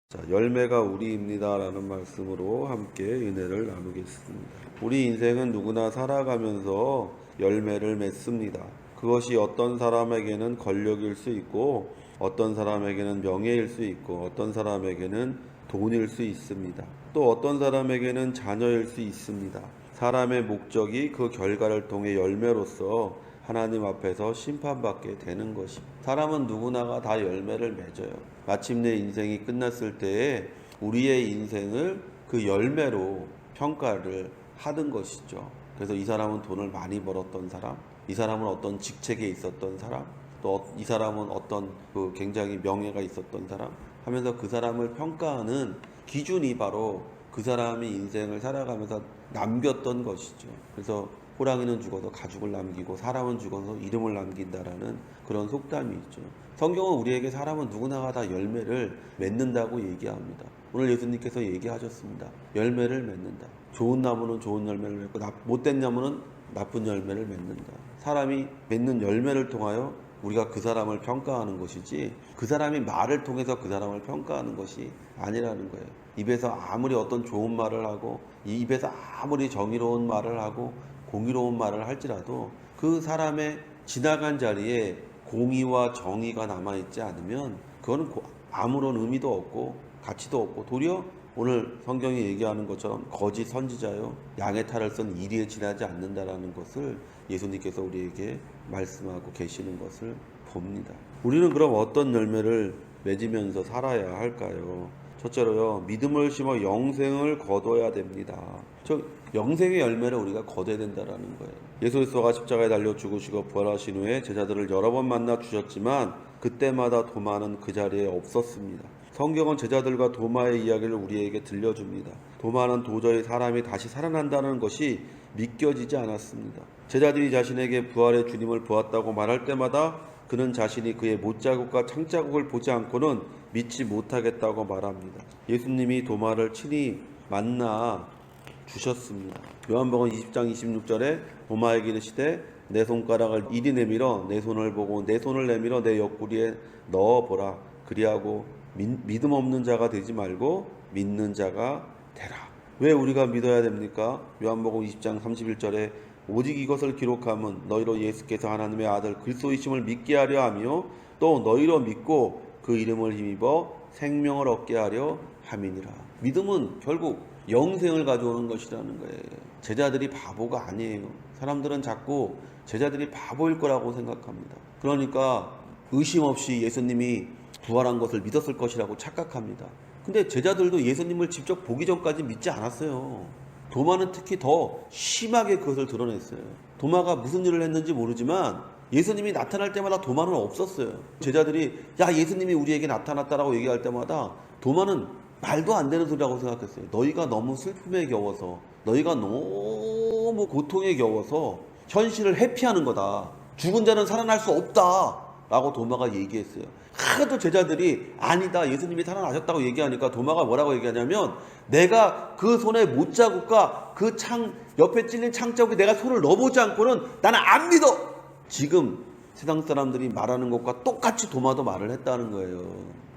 자, 열매가 우리입니다 라는 말씀으로 함께 은혜를 나누겠습니다. 우리 인생은 누구나 살아가면서 열매를 맺습니다. 그것이 어떤 사람에게는 권력일 수 있고, 어떤 사람에게는 명예일 수 있고, 어떤 사람에게는 돈일 수 있습니다. 또 어떤 사람에게는 자녀일 수 있습니다. 사람의 목적이 그 결과를 통해 열매로서 하나님 앞에서 심판받게 되는 것입니다. 사람은 누구나가 다 열매를 맺어요. 마침내 인생이 끝났을 때에 우리의 인생을 그 열매로 평가를 하는 것이죠. 그래서 이 사람은 돈을 많이 벌었던 사람, 이 사람은 어떤 직책에 있었던 사람, 또 이 사람은 어떤 그 굉장히 명예가 있었던 사람 하면서 그 사람을 평가하는 기준이 바로 그 사람이 인생을 살아가면서 남겼던 것이죠. 그래서 호랑이는 죽어서 가죽을 남기고 사람은 죽어서 이름을 남긴다라는 그런 속담이 있죠. 성경은 우리에게 사람은 누구나가 다 열매를 맺는다고 얘기합니다. 오늘 예수님께서 얘기하셨습니다. 열매를 맺는다. 좋은 나무는 좋은 열매를 맺고 못된 나무는 나쁜 열매를 맺는다. 사람이 맺는 열매를 통하여 우리가 그 사람을 평가하는 것이지, 그 사람이 말을 통해서 그 사람을 평가하는 것이 아니라는 거예요. 입에서 아무리 어떤 좋은 말을 하고, 이 입에서 아무리 정의로운 말을 하고 공의로운 말을 할지라도 그 사람의 지나간 자리에 공의와 정의가 남아있지 않으면 그거는 아무런 의미도 없고 가치도 없고, 도리어 오늘 성경이 얘기하는 것처럼 거짓 선지자요 양의 탈을 쓴 이리에 지나지 않는다라는 것을 예수님께서 우리에게 말씀하고 계시는 것을 봅니다. 우리는 그럼 어떤 열매를 맺으면서 살아야 할까요? 첫째로요, 믿음을 심어 영생을 거둬야 됩니다. 영생의 열매를 우리가 거둬야 된다는 거예요. 예수 그리스도가 십자가에 달려 죽으시고 부활하신 후에 제자들을 여러 번 만나 주셨지만 그때마다 도마는 그 자리에 없었습니다. 성경은 제자들과 도마의 이야기를 우리에게 들려줍니다. 도마는 도저히 사람이 다시 살아난다는 것이 믿겨지지 않았습니다. 제자들이 자신에게 부활의 주님을 보았다고 말할 때마다 그는 자신이 그의 못자국과 창자국을 보지 않고는 믿지 못하겠다고 말합니다. 예수님이 도마를 친히 만나 주셨습니다. 요한복음 20장 26절에 도마에게 이르시되 내 손가락을 이리 내밀어 내 손을 보고 내 손을 내밀어 내 옆구리에 넣어보라. 그리하고 믿음 없는 자가 되지 말고 믿는 자가 되라. 왜 우리가 믿어야 됩니까? 요한복음 20장 31절에 오직 이것을 기록함은 너희로 예수께서 하나님의 아들 그리스도이심을 믿게 하려 하며 또 너희로 믿고 그 이름을 힘입어 생명을 얻게 하려 함이니라. 믿음은 결국 영생을 가져오는 것이라는 거예요. 제자들이 바보가 아니에요. 사람들은 자꾸 제자들이 바보일 거라고 생각합니다. 그러니까 의심 없이 예수님이 부활한 것을 믿었을 것이라고 착각합니다. 근데 제자들도 예수님을 직접 보기 전까지 믿지 않았어요. 도마는 특히 더 심하게 그것을 드러냈어요. 도마가 무슨 일을 했는지 모르지만 예수님이 나타날 때마다 도마는 없었어요. 제자들이 야 예수님이 우리에게 나타났다라고 얘기할 때마다 도마는 말도 안 되는 소리라고 생각했어요. 너희가 너무 슬픔에 겨워서, 너희가 너무 고통에 겨워서 현실을 회피하는 거다. 죽은 자는 살아날 수 없다 라고 도마가 얘기했어요. 하도 제자들이 아니다 예수님이 살아나셨다고 얘기하니까 도마가 뭐라고 얘기하냐면, 내가 그 손에 못자국과 그 창 옆에 찔린 창자국에 내가 손을 넣어보지 않고는 나는 안 믿어. 지금 세상 사람들이 말하는 것과 똑같이 도마도 말을 했다는 거예요.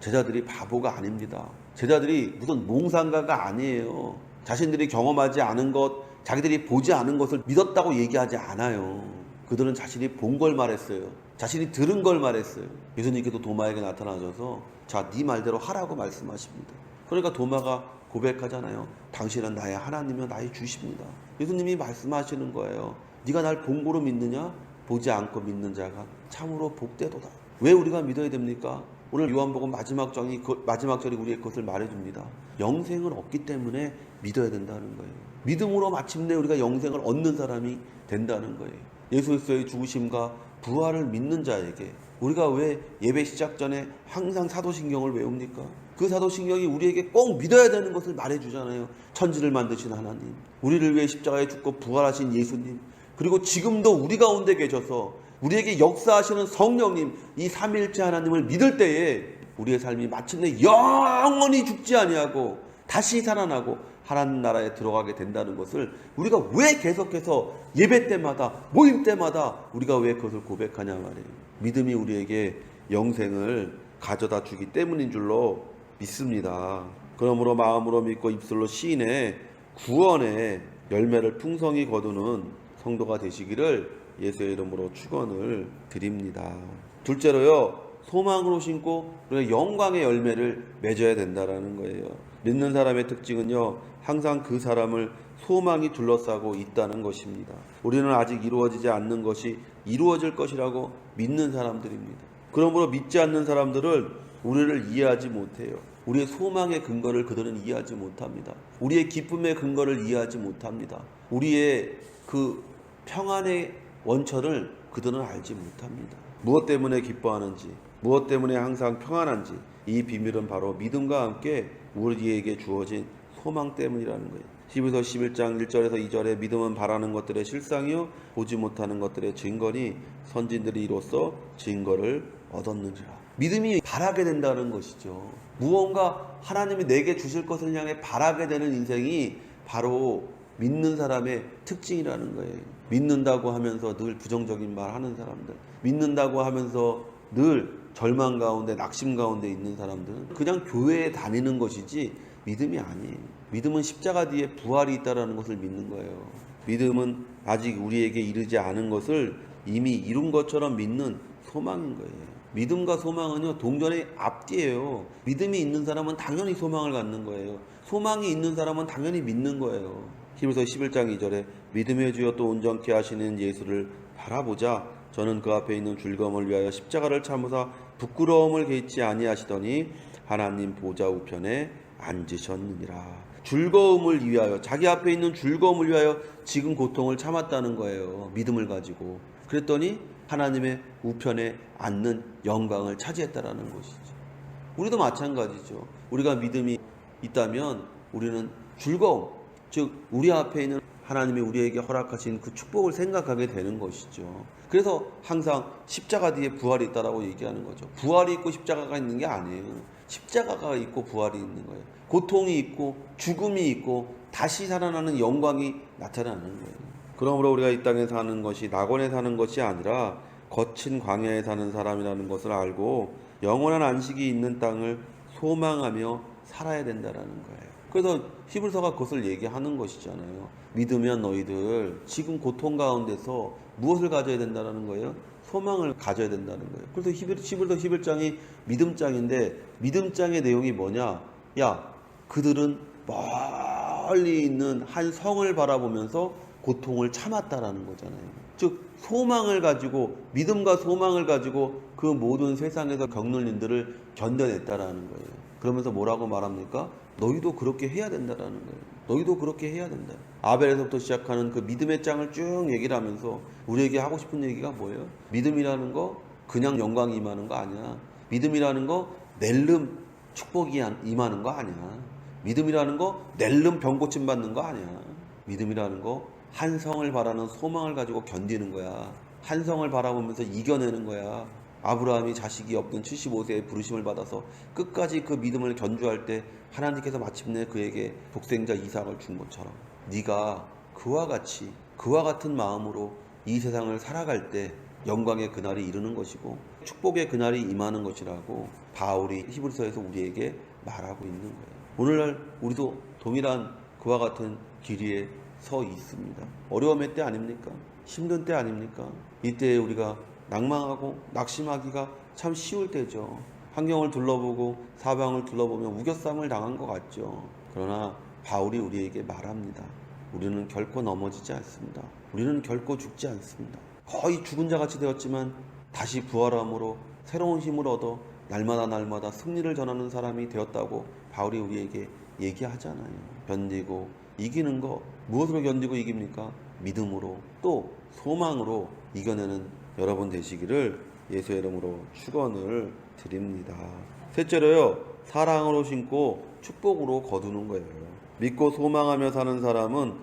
제자들이 바보가 아닙니다. 제자들이 무슨 몽상가가 아니에요. 자신들이 경험하지 않은 것, 자기들이 보지 않은 것을 믿었다고 얘기하지 않아요. 그들은 자신이 본 걸 말했어요. 자신이 들은 걸 말했어요. 예수님께서 도마에게 나타나셔서 자, 네 말대로 하라고 말씀하십니다. 그러니까 도마가 고백하잖아요. 당신은 나의 하나님이요 나의 주십니다. 예수님이 말씀하시는 거예요. 네가 날 본 거로 믿느냐? 보지 않고 믿는 자가 참으로 복되도다. 왜 우리가 믿어야 됩니까? 오늘 요한복음 마지막 절이 우리에게 그것을 말해줍니다. 영생을 얻기 때문에 믿어야 된다는 거예요. 믿음으로 마침내 우리가 영생을 얻는 사람이 된다는 거예요. 예수 그리스도의 죽으심과 부활을 믿는 자에게 우리가 왜 예배 시작 전에 항상 사도신경을 외웁니까? 그 사도신경이 우리에게 꼭 믿어야 되는 것을 말해주잖아요. 천지를 만드신 하나님, 우리를 위해 십자가에 죽고 부활하신 예수님, 그리고 지금도 우리 가운데 계셔서 우리에게 역사하시는 성령님, 이 삼위일체 하나님을 믿을 때에 우리의 삶이 마침내 영원히 죽지 아니하고 다시 살아나고 하나님 나라에 들어가게 된다는 것을 우리가 왜 계속해서 예배 때마다 모임 때마다 우리가 왜 그것을 고백하냐 말이에요. 믿음이 우리에게 영생을 가져다 주기 때문인 줄로 믿습니다. 그러므로 마음으로 믿고 입술로 시인해 구원의 열매를 풍성히 거두는 성도가 되시기를 예수의 이름으로 축원을 드립니다. 둘째로요, 소망으로 심고 우리가 영광의 열매를 맺어야 된다라는 거예요. 믿는 사람의 특징은요, 항상 그 사람을 소망이 둘러싸고 있다는 것입니다. 우리는 아직 이루어지지 않는 것이 이루어질 것이라고 믿는 사람들입니다. 그러므로 믿지 않는 사람들은 우리를 이해하지 못해요. 우리의 소망의 근거를 그들은 이해하지 못합니다. 우리의 기쁨의 근거를 이해하지 못합니다. 우리의 그 평안의 원천을 그들은 알지 못합니다. 무엇 때문에 기뻐하는지, 무엇 때문에 항상 평안한지, 이 비밀은 바로 믿음과 함께 우리에게 주어진 소망 때문이라는 거예요. 히브리서 11장 1절에서 2절에 믿음은 바라는 것들의 실상이요 보지 못하는 것들의 증거니 선진들이 이로써 증거를 얻었느니라. 믿음이 바라게 된다는 것이죠. 무언가 하나님이 내게 주실 것을 향해 바라게 되는 인생이 바로 믿는 사람의 특징이라는 거예요. 믿는다고 하면서 늘 부정적인 말 하는 사람들, 믿는다고 하면서 늘 절망 가운데 낙심 가운데 있는 사람들은 그냥 교회에 다니는 것이지 믿음이 아니에요. 믿음은 십자가 뒤에 부활이 있다는 것을 믿는 거예요. 믿음은 아직 우리에게 이르지 않은 것을 이미 이룬 것처럼 믿는 소망인 거예요. 믿음과 소망은요, 동전의 앞뒤예요. 믿음이 있는 사람은 당연히 소망을 갖는 거예요. 소망이 있는 사람은 당연히 믿는 거예요. 히브리서 11장 2절에 믿음의 주여 또 온전케 하시는 예수를 바라보자. 저는 그 앞에 있는 즐거움을 위하여 십자가를 참으사 부끄러움을 개의치 아니하시더니 하나님 보좌 우편에 앉으셨느니라. 즐거움을 위하여, 자기 앞에 있는 즐거움을 위하여 지금 고통을 참았다는 거예요. 믿음을 가지고. 그랬더니 하나님의 우편에 앉는 영광을 차지했다라는 것이죠. 우리도 마찬가지죠. 우리가 믿음이 있다면 우리는 즐거움, 즉 우리 앞에 있는 하나님이 우리에게 허락하신 그 축복을 생각하게 되는 것이죠. 그래서 항상 십자가 뒤에 부활이 있다라고 얘기하는 거죠. 부활이 있고 십자가가 있는 게 아니에요. 십자가가 있고 부활이 있는 거예요. 고통이 있고 죽음이 있고 다시 살아나는 영광이 나타나는 거예요. 그러므로 우리가 이 땅에 사는 것이 낙원에 사는 것이 아니라 거친 광야에 사는 사람이라는 것을 알고 영원한 안식이 있는 땅을 소망하며 살아야 된다는 거예요. 그래서 히브리서가 그것을 얘기하는 것이잖아요. 믿으면 너희들 지금 고통 가운데서 무엇을 가져야 된다는 거예요? 소망을 가져야 된다는 거예요. 그래서 히브리서 11장이 믿음장인데 믿음장의 내용이 뭐냐? 야, 그들은 멀리 있는 한 성을 바라보면서 고통을 참았다라는 거잖아요. 즉 소망을 가지고, 믿음과 소망을 가지고 그 모든 세상에서 겪는 일들을 견뎌냈다라는 거예요. 그러면서 뭐라고 말합니까? 너희도 그렇게 해야 된다라는 거예요. 너희도 그렇게 해야 된다. 아벨에서부터 시작하는 그 믿음의 장을 쭉 얘기를 하면서 우리에게 하고 싶은 얘기가 뭐예요? 믿음이라는 거 그냥 영광이 임하는 거 아니야. 믿음이라는 거 낼름 축복이 임하는 거 아니야. 믿음이라는 거 낼름 병 고침 받는 거 아니야. 믿음이라는 거 한 성을 바라는 소망을 가지고 견디는 거야. 한 성을 바라보면서 이겨내는 거야. 아브라함이 자식이 없던 75세에 부르심을 받아서 끝까지 그 믿음을 견주할 때 하나님께서 마침내 그에게 독생자 이삭을 준 것처럼 네가 그와 같은 마음으로 이 세상을 살아갈 때 영광의 그날이 이르는 것이고 축복의 그날이 임하는 것이라고 바울이 히브리서에서 우리에게 말하고 있는 거예요. 오늘날 우리도 동일한 그와 같은 길 위에 서 있습니다. 어려움의 때 아닙니까? 힘든 때 아닙니까? 이때에 우리가 낭망하고 낙심하기가 참 쉬울 때죠. 환경을 둘러보고 사방을 둘러보면 우겨쌈을 당한 것 같죠. 그러나 바울이 우리에게 말합니다. 우리는 결코 넘어지지 않습니다. 우리는 결코 죽지 않습니다. 거의 죽은 자같이 되었지만 다시 부활함으로 새로운 힘을 얻어 날마다 승리를 전하는 사람이 되었다고 바울이 우리에게 얘기하잖아요. 견디고 이기는 거, 무엇으로 견디고 이깁니까? 믿음으로, 또 소망으로 이겨내는 여러분 되시기를 예수의 이름으로 축원을 드립니다. 셋째로요, 사랑으로 심고 축복으로 거두는 거예요. 믿고 소망하며 사는 사람은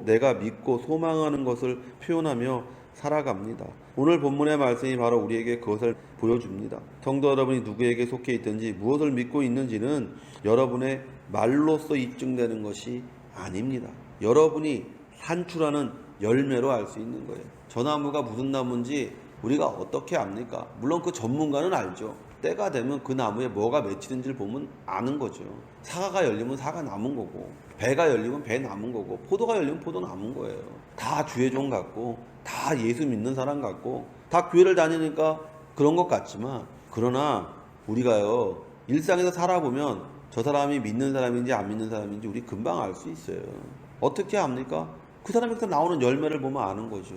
내가 믿고 소망하는 것을 표현하며 살아갑니다. 오늘 본문의 말씀이 바로 우리에게 그것을 보여줍니다. 성도 여러분이 누구에게 속해 있든지 무엇을 믿고 있는지는 여러분의 말로써 입증되는 것이 아닙니다. 여러분이 산출하는 열매로 알 수 있는 거예요. 저 나무가 무슨 나무인지 우리가 어떻게 압니까? 물론 그 전문가는 알죠. 때가 되면 그 나무에 뭐가 맺히는지를 보면 아는 거죠. 사과가 열리면 사과 남은 거고, 배가 열리면 배 남은 거고, 포도가 열리면 포도 남은 거예요. 다 주의 종 같고, 다 예수 믿는 사람 같고, 다 교회를 다니니까 그런 것 같지만, 그러나 우리가요 일상에서 살아보면 저 사람이 믿는 사람인지 안 믿는 사람인지 우리 금방 알 수 있어요. 어떻게 압니까? 그 사람에게서 나오는 열매를 보면 아는 거죠.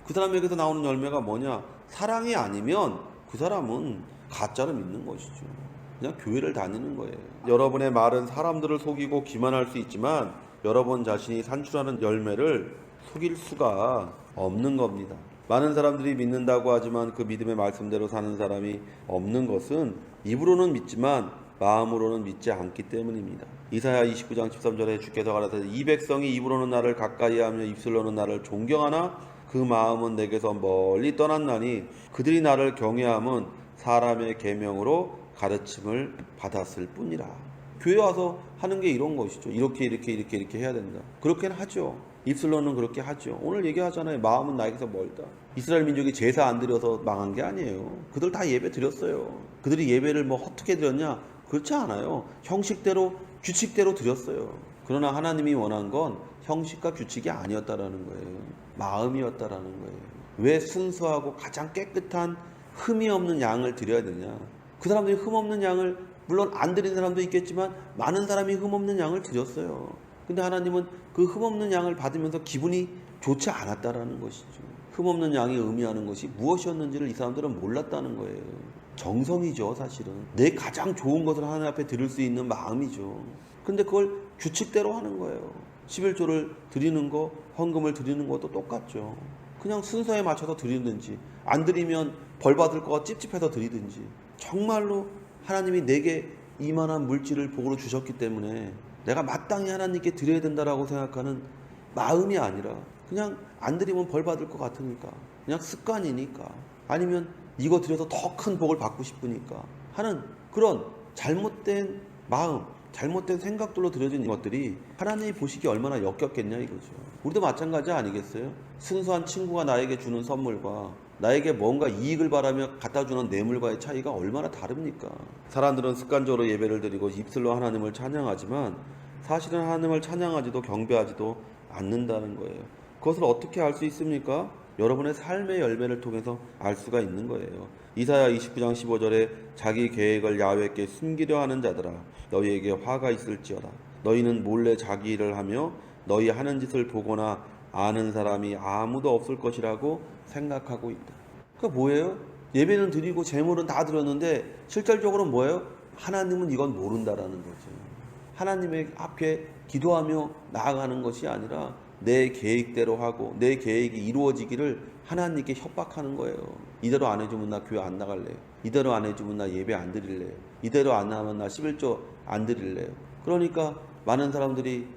그 사람에게서 나오는 열매가 뭐냐? 사랑이 아니면 그 사람은 가짜를 믿는 것이죠. 그냥 교회를 다니는 거예요. 여러분의 말은 사람들을 속이고 기만할 수 있지만 여러분 자신이 산출하는 열매를 속일 수가 없는 겁니다. 많은 사람들이 믿는다고 하지만 그 믿음의 말씀대로 사는 사람이 없는 것은 입으로는 믿지만 마음으로는 믿지 않기 때문입니다. 이사야 29장 13절에 주께서 가라사대 이 백성이 입으로는 나를 가까이하며 입술로는 나를 존경하나 그 마음은 내게서 멀리 떠났나니 그들이 나를 경외함은 사람의 계명으로 가르침을 받았을 뿐이라. 교회 와서 하는 게 이런 것이죠. 이렇게 해야 된다. 그렇게는 하죠. 입술로는 그렇게 하죠. 오늘 얘기하잖아요. 마음은 나에게서 멀다. 이스라엘 민족이 제사 안 드려서 망한 게 아니에요. 그들 다 예배 드렸어요. 그들이 예배를 뭐 어떻게 드렸냐? 그렇지 않아요. 형식대로 규칙대로 드렸어요. 그러나 하나님이 원한 건 형식과 규칙이 아니었다라는 거예요. 마음이었다라는 거예요. 왜 순수하고 가장 깨끗한 흠이 없는 양을 드려야 되냐? 그 사람들이 흠 없는 양을 물론 안 드린 사람도 있겠지만 많은 사람이 흠 없는 양을 드렸어요. 근데 하나님은 그 흠 없는 양을 받으면서 기분이 좋지 않았다라는 것이죠. 흠 없는 양이 의미하는 것이 무엇이었는지를 이 사람들은 몰랐다는 거예요. 정성이죠, 사실은. 내 가장 좋은 것을 하나님 앞에 드릴 수 있는 마음이죠. 근데 그걸 규칙대로 하는 거예요. 11조를 드리는 거, 헌금을 드리는 것도 똑같죠. 그냥 순서에 맞춰서 드리든지 안 드리면 벌 받을 거가 찝찝해서 드리든지 정말로 하나님이 내게 이만한 물질을 복으로 주셨기 때문에 내가 마땅히 하나님께 드려야 된다라고 생각하는 마음이 아니라 그냥 안 드리면 벌 받을 것 같으니까 그냥 습관이니까 아니면 이거 드려서 더 큰 복을 받고 싶으니까 하는 그런 잘못된 마음, 잘못된 생각들로 드려진 것들이 하나님이 보시기에 얼마나 역겹겠냐 이거죠. 우리도 마찬가지 아니겠어요? 순수한 친구가 나에게 주는 선물과 나에게 뭔가 이익을 바라며 갖다 주는 뇌물과의 차이가 얼마나 다릅니까? 사람들은 습관적으로 예배를 드리고 입술로 하나님을 찬양하지만 사실은 하나님을 찬양하지도 경배하지도 않는다는 거예요. 그것을 어떻게 알 수 있습니까? 여러분의 삶의 열매를 통해서 알 수가 있는 거예요. 이사야 29장 15절에 자기 계획을 야훼께 숨기려 하는 자들아 너희에게 화가 있을지어다. 너희는 몰래 자기 일을 하며 너희 하는 짓을 보거나 아는 사람이 아무도 없을 것이라고 생각하고 있다. 그러니까 뭐예요? 예배는 드리고 제물은 다 드렸는데 실질적으로 뭐예요? 하나님은 이건 모른다라는 거죠. 하나님의 앞에 기도하며 나아가는 것이 아니라 내 계획대로 하고 내 계획이 이루어지기를 하나님께 협박하는 거예요. 이대로 안 해주면 나 교회 안 나갈래요. 이대로 안 해주면 나 예배 안 드릴래요. 이대로 안 하면 나 11조 안 드릴래요. 그러니까 많은 사람들이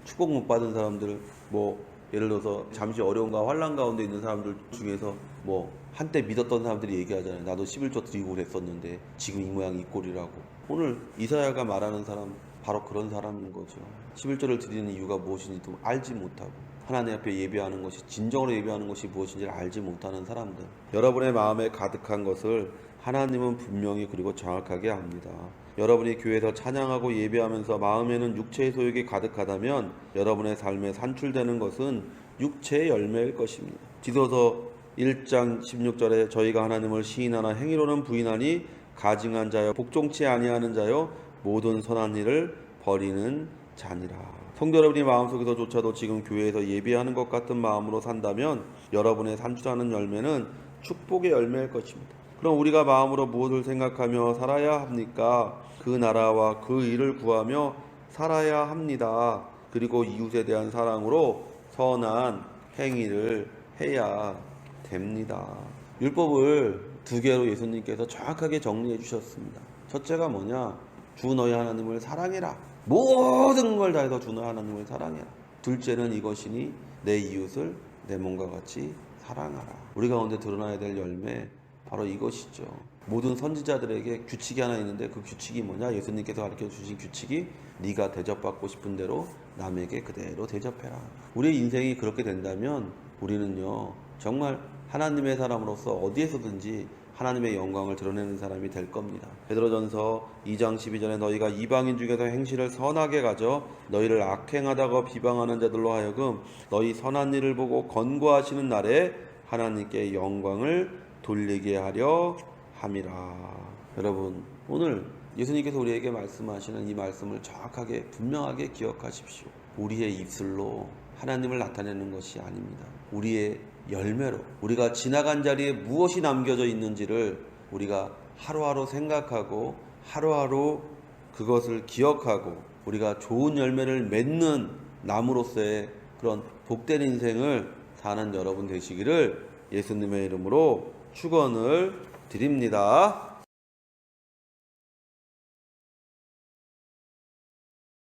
축복 못 받은 사람들 뭐 예를 들어서 잠시 어려움과 환난 가운데 있는 사람들 중에서 뭐 한때 믿었던 사람들이 얘기하잖아요. 나도 11조 드리고 그랬었는데 지금 이 모양 이 꼴이라고. 오늘 이사야가 말하는 사람 바로 그런 사람인 거죠. 11조를 드리는 이유가 무엇인지도 알지 못하고 하나님 앞에 예배하는 것이 진정으로 예배하는 것이 무엇인지를 알지 못하는 사람들. 여러분의 마음에 가득한 것을 하나님은 분명히 그리고 정확하게 압니다. 여러분이 교회에서 찬양하고 예배하면서 마음에는 육체의 소욕이 가득하다면 여러분의 삶에 산출되는 것은 육체의 열매일 것입니다. 디도서 1장 16절에 저희가 하나님을 시인하나 행위로는 부인하니 가증한 자여 복종치 아니하는 자여 모든 선한 일을 버리는 자니라. 성도 여러분이 마음속에서조차도 지금 교회에서 예배하는 것 같은 마음으로 산다면 여러분의 산출하는 열매는 축복의 열매일 것입니다. 그럼 우리가 마음으로 무엇을 생각하며 살아야 합니까? 그 나라와 그 일을 구하며 살아야 합니다. 그리고 이웃에 대한 사랑으로 선한 행위를 해야 됩니다. 율법을 두 개로 예수님께서 정확하게 정리해 주셨습니다. 첫째가 뭐냐? 주 너희 하나님을 사랑해라. 모든 걸 다해서 주 너희 하나님을 사랑해라. 둘째는 이것이니 내 이웃을 내 몸과 같이 사랑하라. 우리 가운데 드러나야 될 열매 바로 이것이죠. 모든 선지자들에게 규칙이 하나 있는데 그 규칙이 뭐냐? 예수님께서 가르쳐 주신 규칙이 네가 대접받고 싶은 대로 남에게 그대로 대접해라. 우리의 인생이 그렇게 된다면 우리는요 정말 하나님의 사람으로서 어디에서든지 하나님의 영광을 드러내는 사람이 될 겁니다. 베드로전서 2장 12절에 너희가 이방인 중에서 행실을 선하게 가져 너희를 악행하다가 비방하는 자들로 하여금 너희 선한 일을 보고 건고하시는 날에 하나님께 영광을 돌리게 하려 함이라. 여러분, 오늘 예수님께서 우리에게 말씀하시는 이 말씀을 정확하게 분명하게 기억하십시오. 우리의 입술로 하나님을 나타내는 것이 아닙니다. 우리의 열매로 우리가 지나간 자리에 무엇이 남겨져 있는지를 우리가 하루하루 생각하고 하루하루 그것을 기억하고 우리가 좋은 열매를 맺는 나무로서의 그런 복된 인생을 사는 여러분 되시기를 예수님의 이름으로 축원을 드립니다.